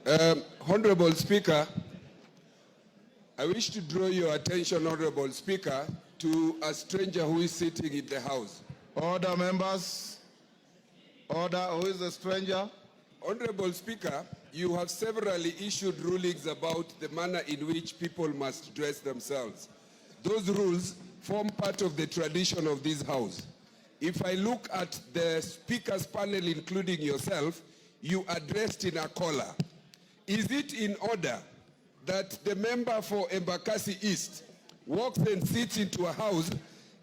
Honorable Speaker, I wish to draw your attention, Honorable Speaker, to a stranger who is sitting in the House. Order, members. Order. Who is the stranger? Honorable Speaker, you have severally issued rulings about the manner in which people must dress themselves. Those rules form part of the tradition of this House. If I look at the Speaker's panel, including yourself, you are dressed in a collar. Is it in order that the member for Embakasi East walks and sits into a house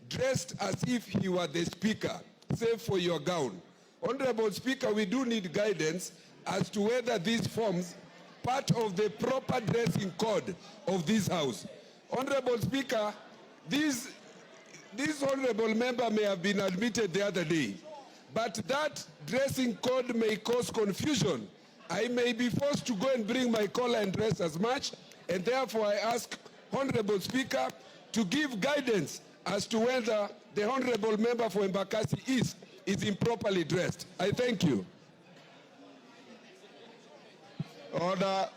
dressed as if he were the Speaker, save for your gown? Honorable Speaker, we do need guidance as to whether this forms part of the proper dressing code of this House. Honorable Speaker, this honorable member may have been admitted the other day, but that dressing code may cause confusion. I may be forced to go and bring my collar and dress as much, and therefore I ask Honorable Speaker to give guidance as to whether the honorable member for Embakasi East is improperly dressed. I thank you. Order.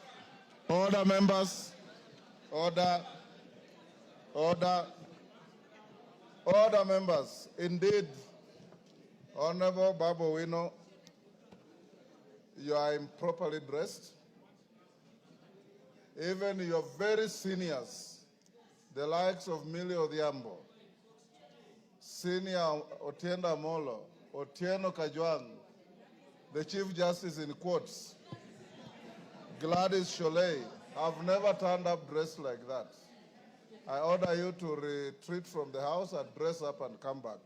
Order, members. Order. Order. Order, members. Indeed, Hon.Babu Owino, you are improperly dressed. Even your very seniors, the likes of Millie Odhiambo, Senior Otienda Molo, Otieno Kajwang, the Chief Justice in quotes, Gladys Sholei, have never turned up dressed like that. I order you to retreat from the House and dress up and come back.